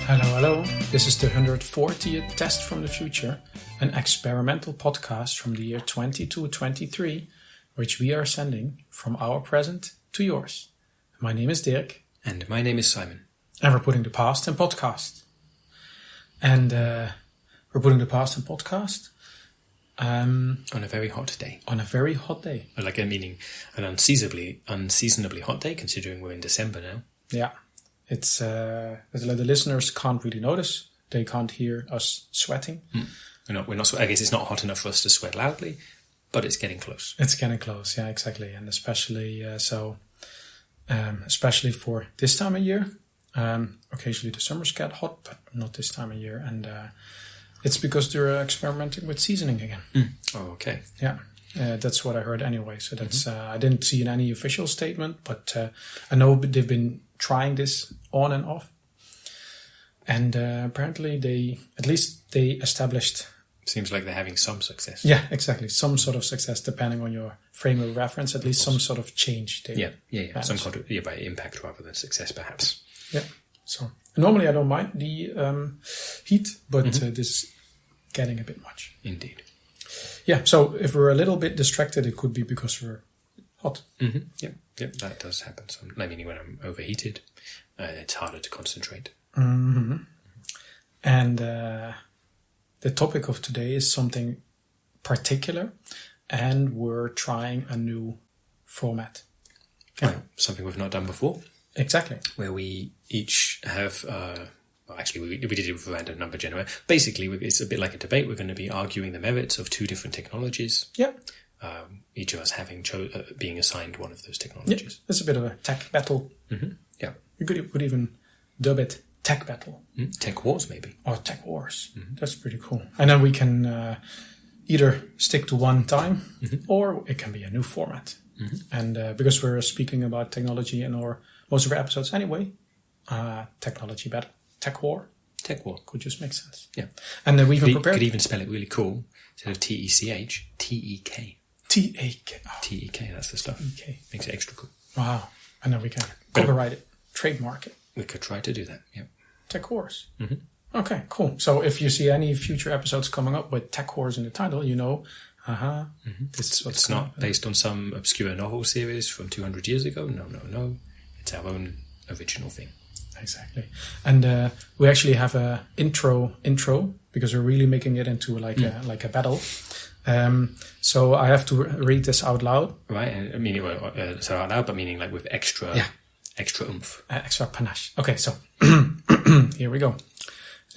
Hello. This is the 140th Test from the Future, an experimental podcast from the year 2223, which we are sending from our present to yours. My name is Dirk. And my name is Simon. And we're putting the past in podcast. And we're putting the past in podcast. On a very hot day. On a very hot day. Meaning an unseasonably hot day, considering we're in December now. Yeah. It's the listeners can't really notice. They can't hear us sweating. We're not. I guess it's not hot enough for us to sweat loudly, but it's getting close. It's getting close, yeah, exactly. And especially especially for this time of year. Occasionally the summers get hot, but not this time of year. And it's because they're experimenting with seasoning again. Oh, okay. Yeah. That's what I heard anyway. So that's I didn't see in any official statement, but I know they've been trying this on and off. And apparently they established... Seems like they're having some success. Yeah, exactly. Some sort of success, depending on your frame of reference, at least some sort of change. Yeah. Some kind of by impact rather than success, perhaps. Yeah. So normally I don't mind the heat, but this is getting a bit much. Indeed. Yeah, so if we're a little bit distracted, it could be because we're hot. Yep, that does happen. So, meaning when I'm overheated, it's harder to concentrate. And the topic of today is something particular, and we're trying a new format. Right, something we've not done before. Exactly. Where we each have... we did it with a random number generator. Basically, it's a bit like a debate. We're going to be arguing the merits of two different technologies. Yeah. Each of us having being assigned one of those technologies. Yeah, it's a bit of a tech battle. Yeah. You could even dub it tech battle. Tech wars, maybe. Or tech wars. That's pretty cool. And then we can either stick to one time, or it can be a new format. And because we're speaking about technology in most of our episodes anyway, technology battle. TekWar. TekWar. Could just make sense. Yeah. And then we even prepared... Could even spell it really cool. Instead of TECH, TEK. TEK. Oh. TEK, that's the stuff. TEK. Makes it extra cool. Wow. And then we can copyright it, trademark it. We could try to do that, yeah. Tech Wars. Okay, cool. So if you see any future episodes coming up with Tech Wars in the title, you know, this is what's It's not based on some obscure novel series from 200 years ago. No. It's our own original thing. Exactly. And we actually have a intro because we're really making it into like a battle. So I have to read this out loud. Right. I mean, so out loud, but meaning like with extra oomph. Extra panache. Okay, so here we go.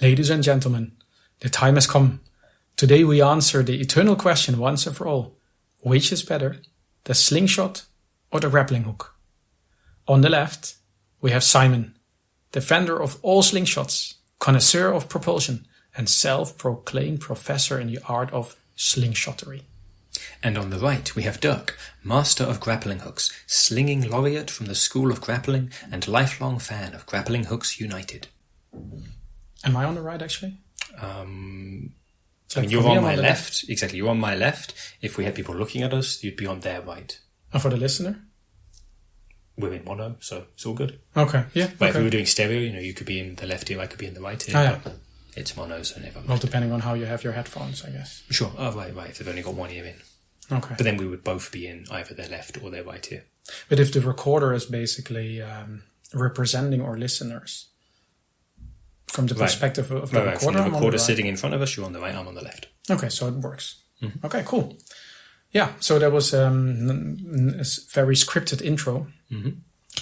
Ladies and gentlemen, the time has come. Today we answer the eternal question once and for all. Which is better, the slingshot or the grappling hook? On the left, we have Simon, defender of all slingshots, connoisseur of propulsion, and self-proclaimed professor in the art of slingshottery. And on the right, we have Dirk, master of grappling hooks, slinging laureate from the School of Grappling, and lifelong fan of Grappling Hooks United. Am I on the right, actually? I mean, you're on my left. Exactly, you're on my left. If we had people looking at us, you'd be on their right. And for the listener? We're in mono, so it's all good. Okay, yeah. But if we were doing stereo, you could be in the left ear, I could be in the right ear. It's mono, so never mind. Well, depending on how you have your headphones, I guess. Sure. Oh, right. If they've only got one ear in. Okay. But then we would both be in either their left or their right ear. But if the recorder is basically representing our listeners from the perspective of the recorder, from the recorder sitting in front of us, you're on the right, I'm on the left. Okay, so it works. Okay, cool. Yeah, so that was a very scripted intro.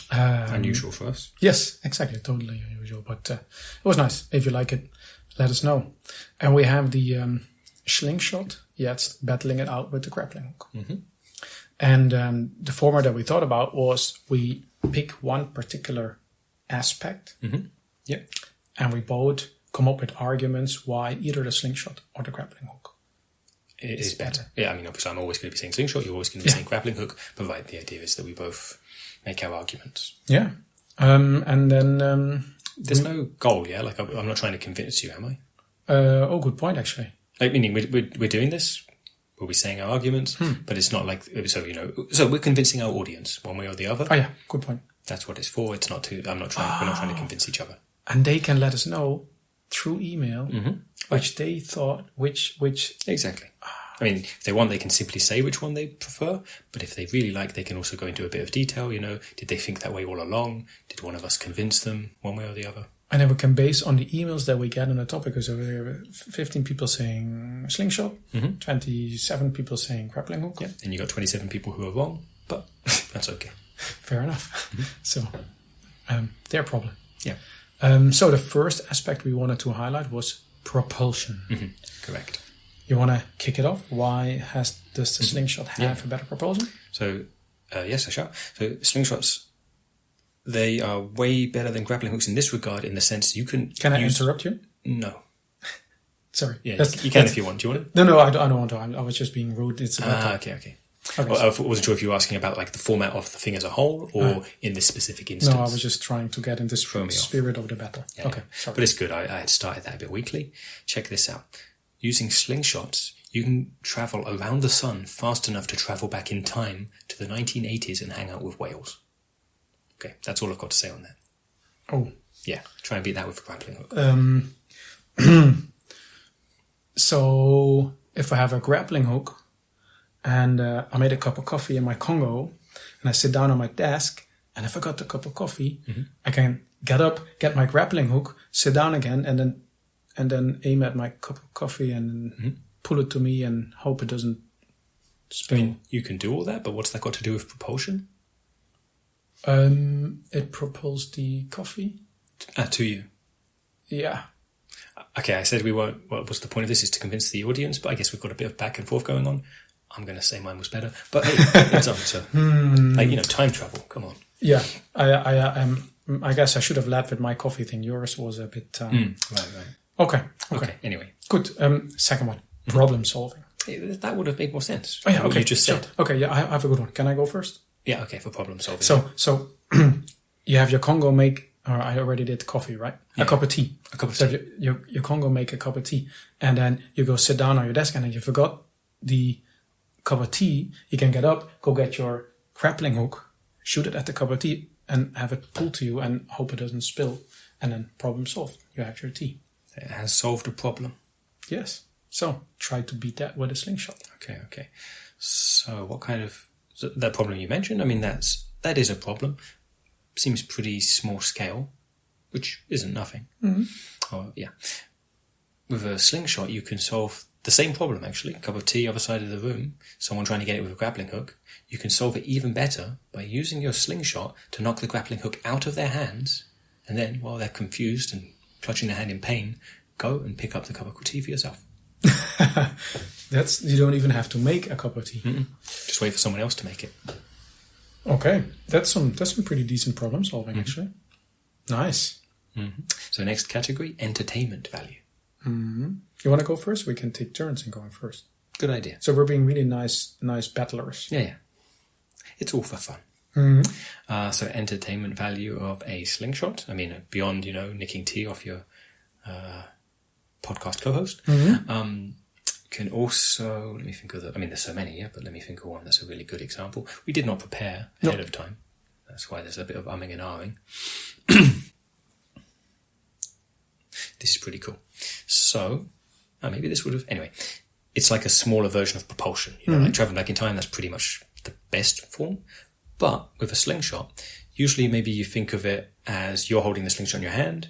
Unusual for us. Yes, exactly. Totally unusual. But it was nice. If you like it, let us know. And we have the slingshot. Yeah, it's battling it out with the grappling hook. And the format that we thought about was we pick one particular aspect. Yeah. And we both come up with arguments why either the slingshot or the grappling hook is better. Yeah, I mean, obviously I'm always going to be saying slingshot. You're always going to be saying grappling hook. But the idea is that we both make our arguments. Yeah. And then... there's no goal, yeah? Like, I'm not trying to convince you, am I? Good point, actually. Like, meaning we're doing this, we'll be saying our arguments, but it's not like... So we're convincing our audience one way or the other. Oh, yeah. Good point. That's what it's for. It's not to... we're not trying to convince each other. And they can let us know through email which they thought, which... Exactly. I mean, if they want, they can simply say which one they prefer. But if they really like, they can also go into a bit of detail. Did they think that way all along? Did one of us convince them one way or the other? And then we can base on the emails that we get on the topic. So there were 15 people saying Slingshot, 27 people saying Grappling Hook. Yeah, and you got 27 people who are wrong, but that's okay. Fair enough. So, their problem. Yeah. So the first aspect we wanted to highlight was propulsion. Correct. You want to kick it off? Why does the Slingshot have a better propulsion? So, yes, I shall. So, Slingshots, they are way better than grappling hooks in this regard, in the sense you can... Can I interrupt you? No. Sorry. Yeah, you can if you want. Do you want it? No, I don't want to. I was just being rude. It's about okay. Well, I wasn't sure if you were asking about like the format of the thing as a whole, or in this specific instance. No, I was just trying to get into the spirit of the battle. Yeah, okay, sorry. But it's good. I had started that a bit weakly. Check this out. Using slingshots, you can travel around the sun fast enough to travel back in time to the 1980s and hang out with whales. Okay, that's all I've got to say on that. Oh. Yeah, try and beat that with a grappling hook. So, if I have a grappling hook, and I made a cup of coffee in my Congo, and I sit down on my desk, and I forgot the cup of coffee, I can get up, get my grappling hook, sit down again, and then aim at my cup of coffee and pull it to me and hope it doesn't spill. I mean, you can do all that, but what's that got to do with propulsion? It propels the coffee. To you? Yeah. Okay, I said we won't... Well, what's the point of this? Is to convince the audience, but I guess we've got a bit of back and forth going on. I'm going to say mine was better, but hey, it's on to time travel. Come on. Yeah, I guess I should have led with my coffee thing. Yours was a bit. Right. Okay. Anyway, good. Second one, problem solving. That would have made more sense. Oh yeah. Okay. You just said. Okay. Yeah, I have a good one. Can I go first? Yeah. Okay. For problem solving. So you have your Congo make. Or I already did coffee, right? Yeah. A cup of tea. So your Congo make a cup of tea, and then you go sit down on your desk, and then you forgot the cup of tea. You can get up, go get your grappling hook, shoot it at the cup of tea, and have it pull to you, and hope it doesn't spill. And then problem solved. You have your tea. It has solved a problem. Yes. So try to beat that with a slingshot. Okay. So what kind of that problem you mentioned? I mean, that is a problem. Seems pretty small scale, which isn't nothing. Oh, yeah. With a slingshot, you can solve the same problem, actually. A cup of tea, other side of the room, someone trying to get it with a grappling hook. You can solve it even better by using your slingshot to knock the grappling hook out of their hands, and then, while they're confused and clutching their hand in pain, go and pick up the cup of tea for yourself. You don't even have to make a cup of tea. Just wait for someone else to make it. Okay, that's some pretty decent problem solving, actually. Nice. So next category, entertainment value. You want to go first? We can take turns in going first. Good idea. So we're being really nice battlers. Yeah. It's all for fun. So entertainment value of a slingshot. I mean, beyond, nicking tea off your podcast co-host. Can also, let me think of there's so many, but let me think of one that's a really good example. We did not prepare ahead of time. That's why there's a bit of umming and ahhing. This is pretty cool. So, maybe this would have... Anyway, it's like a smaller version of propulsion. Like traveling back in time, that's pretty much the best form. But with a slingshot, usually maybe you think of it as you're holding the slingshot in your hand,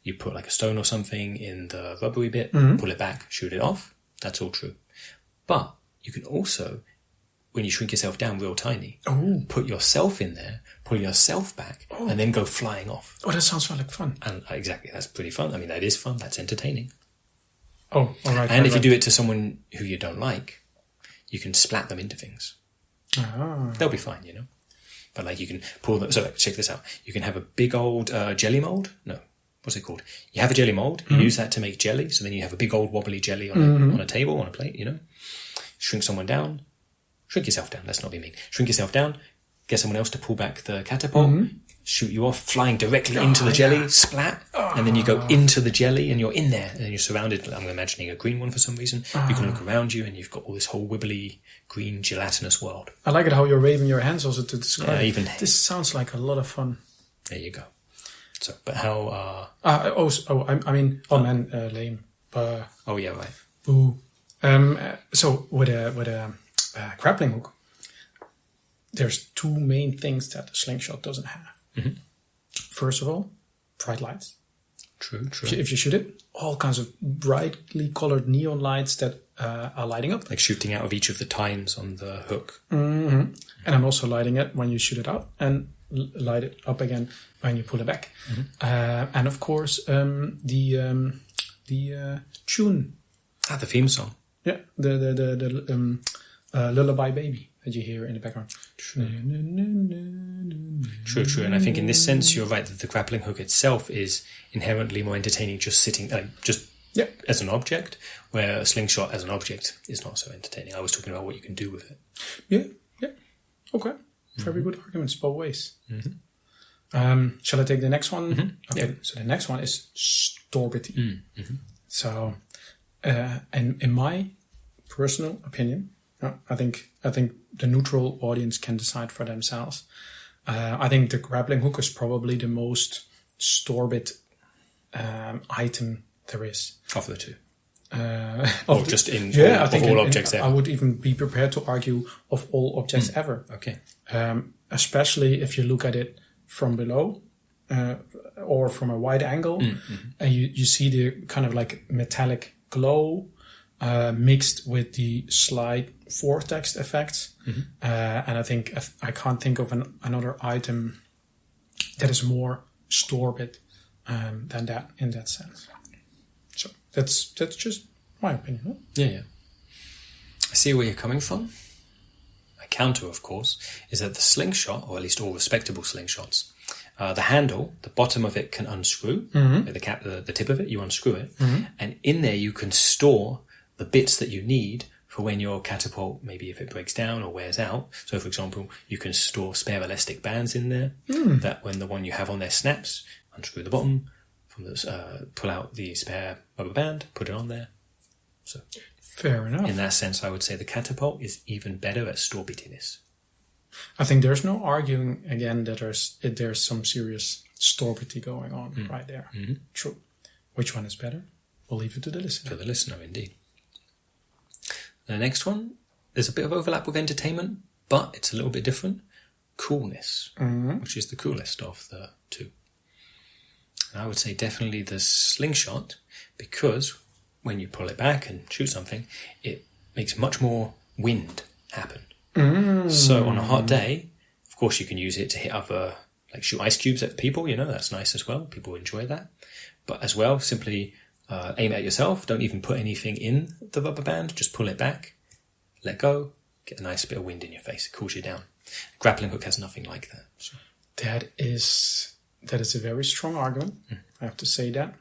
you put like a stone or something in the rubbery bit, pull it back, shoot it off. That's all true. But you can also, when you shrink yourself down real tiny, put yourself in there, pull yourself back, and then go flying off. Oh, that sounds like fun. And exactly, that's pretty fun. I mean, that is fun. That's entertaining. Oh, all right. And if you do it to someone who you don't like, you can splat them into things. They'll be fine, But like you can pull them. So check this out. You can have a big old jelly mold. No. What's it called? You have a jelly mold, you use that to make jelly, so then you have a big old wobbly jelly on a table, on a plate, Shrink someone down. Shrink yourself down, let's not be mean. Shrink yourself down, get someone else to pull back the catapult, shoot you off, flying directly into the jelly, splat, and then you go into the jelly and you're in there, and then you're surrounded, I'm imagining a green one for some reason. You can look around you and you've got all this whole wibbly, green, gelatinous world. I like it how you're waving your hands also to describe it. This sounds like a lot of fun. There you go. So, but how? Lame. Oh yeah, right. Ooh. So with a grappling hook, there's two main things that the slingshot doesn't have. Mm-hmm. First of all, bright lights. True. If you shoot it, all kinds of brightly colored neon lights that are lighting up. Like shooting out of each of the tines on the hook. Mm-hmm. And I'm also lighting it when you shoot it out and light it up again when you pull it back. Mm-hmm. And of course, the tune. The theme song. Yeah, the lullaby baby that you hear in the background. True. And I think in this sense, you're right that the grappling hook itself is inherently more entertaining just sitting, as an object, where a slingshot as an object is not so entertaining. I was talking about what you can do with it. Yeah. Okay. Very good arguments both ways. Mm-hmm. Shall I take the next one? Mm-hmm. Okay. Yeah. So the next one is storbity. Mm-hmm. So, in my personal opinion, I think the neutral audience can decide for themselves. I think the grappling hook is probably the most storbit item there is of the two. Objects ever. I would even be prepared to argue of all objects ever. Okay. Especially if you look at it from below or from a wide angle, and you see the kind of like metallic glow mixed with the slight vortex effects. And I think I can't think of another item that is more storbit than that in that sense. So that's just my opinion. Huh? Yeah. I see where you're coming from. My counter, of course, is that the slingshot, or at least all respectable slingshots, the handle, the bottom of it can unscrew. The tip of it, you unscrew it, and in there you can store the bits that you need for when your catapult, maybe if it breaks down or wears out. So, for example, you can store spare elastic bands in there that when the one you have on there snaps, unscrew the bottom, pull out the spare rubber band, put it on there. So, fair enough. In that sense, I would say the catapult is even better at storbitiness. I think there's no arguing again that there's some serious storbity going on right there. Mm-hmm. True. Which one is better? We'll leave it to the listener. To the listener, indeed. The next one, there's a bit of overlap with entertainment, but it's a little bit different. Coolness, which is the coolest of the two. And I would say definitely the slingshot, because when you pull it back and shoot something, it makes much more wind happen. So on a hot day, of course you can use it to hit other, like shoot ice cubes at people, that's nice as well. People enjoy that. But as well, simply aim at yourself. Don't even put anything in the rubber band. Just pull it back, let go, get a nice bit of wind in your face. It cools you down. Grappling hook has nothing like that. So. That is a very strong argument. I have to say that.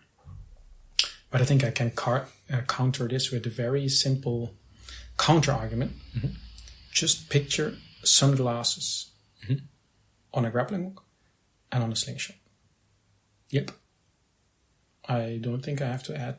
But I think I can counter this with a very simple counter argument. Just picture sunglasses on a grappling hook and on a slingshot. Yep. I don't think I have to add.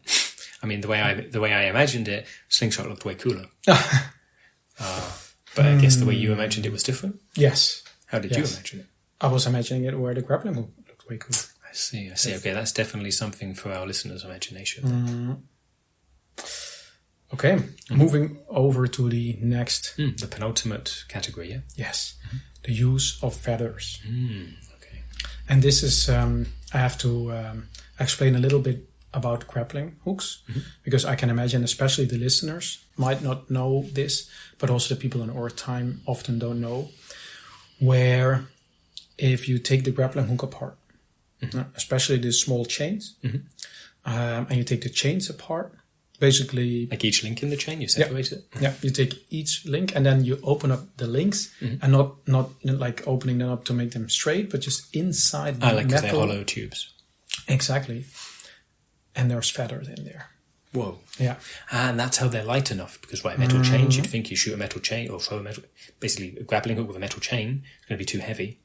I mean, the way I imagined it, slingshot looked way cooler. But I guess the way you imagined it was different. Yes. How did you imagine it? I was imagining it where the grappling hook looked way cooler. I see. Okay, that's definitely something for our listeners' imagination. Okay, moving over to the next. The penultimate category, yeah? Yes, the use of feathers. Okay. And this is, I have to explain a little bit about grappling hooks, because I can imagine especially the listeners might not know this, but also the people in our time often don't know, where if you take the grappling hook apart, especially the small chains, and you take the chains apart, basically... Like each link in the chain, you separate it? Yeah, you take each link and then you open up the links, and not like opening them up to make them straight, but just inside the metal. Because they're hollow tubes. Exactly. And there's feathers in there. Whoa. Yeah. And that's how they're light enough, because metal chains, you'd think you shoot a metal chain or throw a metal... Basically, a grappling hook with a metal chain is going to be too heavy.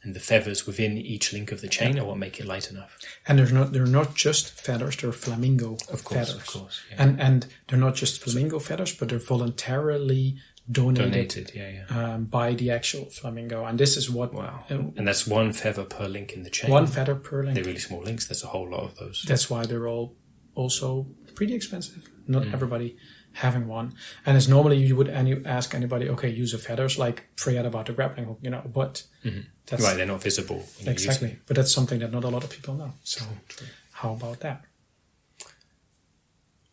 And the feathers within each link of the chain are what make it light enough. And they're not just feathers, they're flamingo feathers. Of course. Yeah. And they're not just flamingo feathers, but they're voluntarily donated yeah. by the actual flamingo. And this is what... Wow. And that's one feather per link in the chain. One feather per link. They're really small links. There's a whole lot of those. That's why they're all also pretty expensive. Not everybody having one. And it's normally you would ask anybody, okay, use of feathers, like forget about the grappling hook, but that's... Right, they're not visible. Exactly. But that's something that not a lot of people know. So how about that? I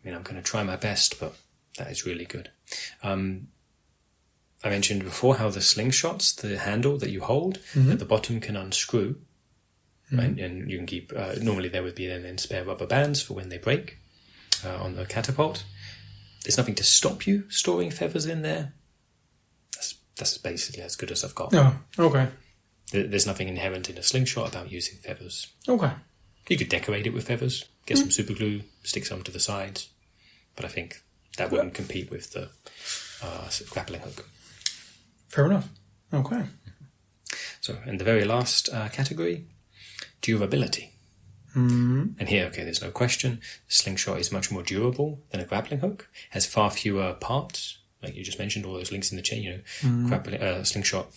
mean, I'm going to try my best, but that is really good. I mentioned before how the slingshots, the handle that you hold at the bottom can unscrew. Right? And you can keep... normally there would be then spare rubber bands for when they break on the catapult. There's nothing to stop you storing feathers in there. That's basically as good as I've got. Oh, okay. There's nothing inherent in a slingshot about using feathers. Okay. You could decorate it with feathers, get some super glue, stick some to the sides. But I think that wouldn't compete with the grappling hook. Fair enough. Okay. So, in the very last category, durability. And here, okay, there's no question. The slingshot is much more durable than a grappling hook. Has far fewer parts, like you just mentioned, all those links in the chain. Grappling, slingshot.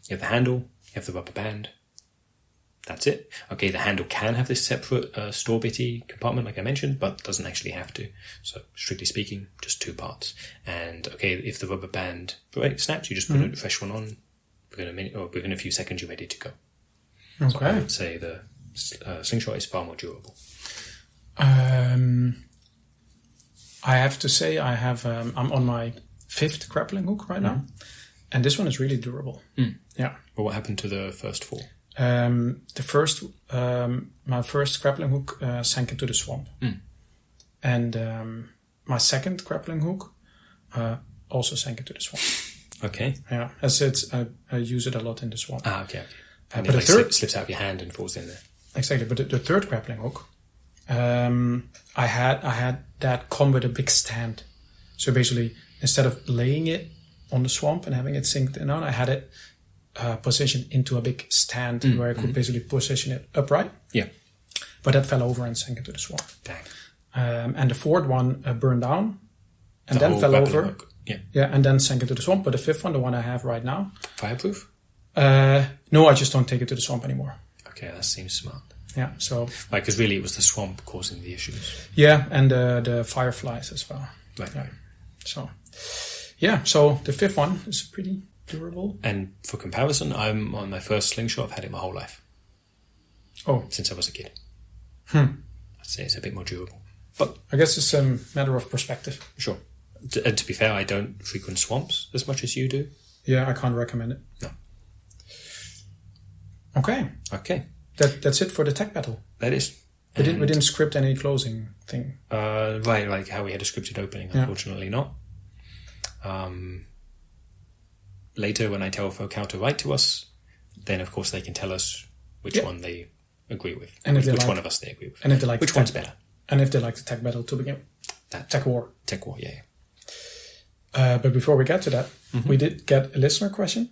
You have the handle, you have the rubber band. That's it. Okay, the handle can have this separate storbity compartment, like I mentioned, but doesn't actually have to. So, strictly speaking, just 2 parts. And okay, if the rubber band snaps, you just put a fresh one on. Within a minute or within a few seconds, you're ready to go. Okay. So I would say the slingshot is far more durable. I have to say I'm on my 5th grappling hook right now, and this one is really durable. Yeah. Well, what happened to the first 4? My first grappling hook sank into the swamp, and my second grappling hook also sank into the swamp. Okay. Yeah, as I use it a lot in the swamp. Okay. And but it slips out of your hand and falls in there. Exactly, but the third grappling hook, I had that come with a big stand. So basically, instead of laying it on the swamp and having it sink in on, I had it positioned into a big stand where I could basically position it upright. Yeah. But that fell over and sank into the swamp. Dang. And the fourth one burned down and The then whole fell grappling over. hook. Yeah. Yeah, and then sank into the swamp. But the fifth one, the one I have right now... Fireproof? No, I just don't take it to the swamp anymore. Okay, that seems smart. Yeah, so... Like, because really it was the swamp causing the issues. Yeah, and the fireflies as well. Right. Yeah. So, yeah, so the fifth one is pretty durable. And for comparison, I'm on my first slingshot. I've had it my whole life. Oh. Since I was a kid. I'd say it's a bit more durable. But I guess it's a matter of perspective. Sure. And to be fair, I don't frequent swamps as much as you do. Yeah, I can't recommend it. No. Okay. That's it for the tech battle. That is. We didn't script any closing thing. Right, like how we had a scripted opening. Unfortunately not. Later, when I tell folk how to write to us, then of course they can tell us which one they agree with. And which one of us they agree with. And if they like which one's better. And if they like the tech battle to begin with. TekWar. TekWar, yeah. But before we get to that, we did get a listener question.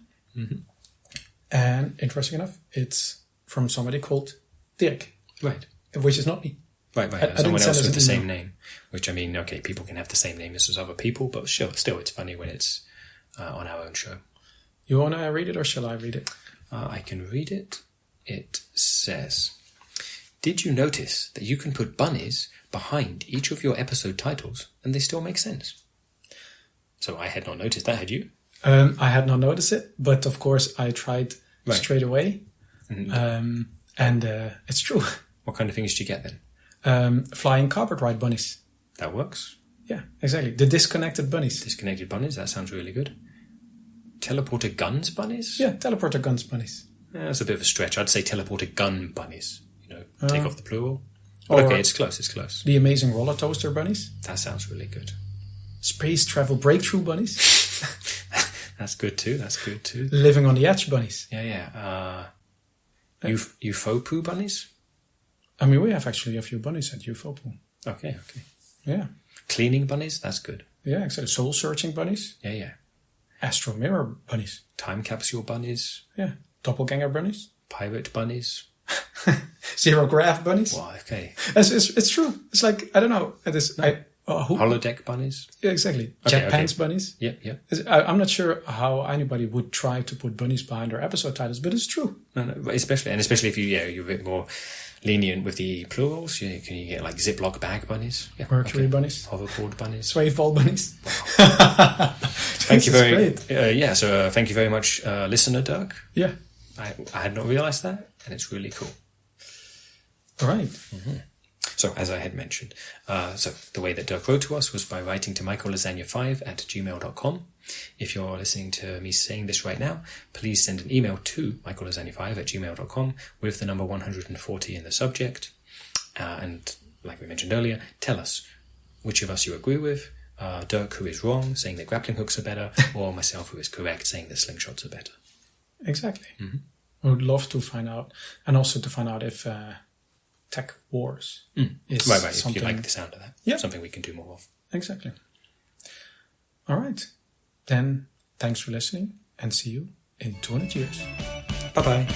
And interesting enough, it's from somebody called Dirk. Right. Which is not me. Right. Someone else with the same name. Which, I mean, okay, people can have the same name as other people, but sure, still, it's funny when it's on our own show. You want to read it or shall I read it? I can read it. It says, did you notice that you can put bunnies behind each of your episode titles and they still make sense? So I had not noticed that, had you? I had not noticed it, but of course I tried straight away. And it's true. What kind of things did you get then? Flying carpet ride bunnies. That works. Yeah, exactly. The disconnected bunnies. Disconnected bunnies, that sounds really good. Teleporter guns bunnies? Yeah, teleporter guns bunnies. Yeah, that's a bit of a stretch. I'd say teleporter gun bunnies. Take off the plural. But okay, it's close. The amazing roller toaster bunnies. That sounds really good. Space travel breakthrough bunnies. That's good too. Living on the edge bunnies. Yeah. UFO bunnies? I mean, we have actually a few bunnies at UFO. Okay. Yeah. Cleaning bunnies? That's good. Yeah, exactly. Soul searching bunnies. Yeah. Astro mirror bunnies. Time capsule bunnies. Yeah. Doppelganger bunnies. Pirate bunnies. Zero graph bunnies. Well, okay. It's true. It's like, I don't know. Holodeck bunnies? Yeah, exactly. Okay, Jet pants bunnies. Yeah, yeah. I'm not sure how anybody would try to put bunnies behind their episode titles, but it's true. No, but especially if you're a bit more lenient with the plurals, you get like Ziploc bag bunnies, Mercury bunnies, hoverboard bunnies, swave ball bunnies. Thank you very thank you very much, listener Dirk. Yeah, I had not realised that, and it's really cool. All right. Mm-hmm. So, as I had mentioned, the way that Dirk wrote to us was by writing to michaellasagna5@gmail.com. If you're listening to me saying this right now, please send an email to michaellasagna5@gmail.com with the number 140 in the subject. And, like we mentioned earlier, tell us which of us you agree with. Dirk, who is wrong, saying that grappling hooks are better, or myself, who is correct, saying that slingshots are better. Exactly. Mm-hmm. I would love to find out, and also to find out if TekWar is right. something... If you like the sound of that. Yeah. Something we can do more of. Exactly. All right. Then, thanks for listening, and see you in 200 years. Bye-bye.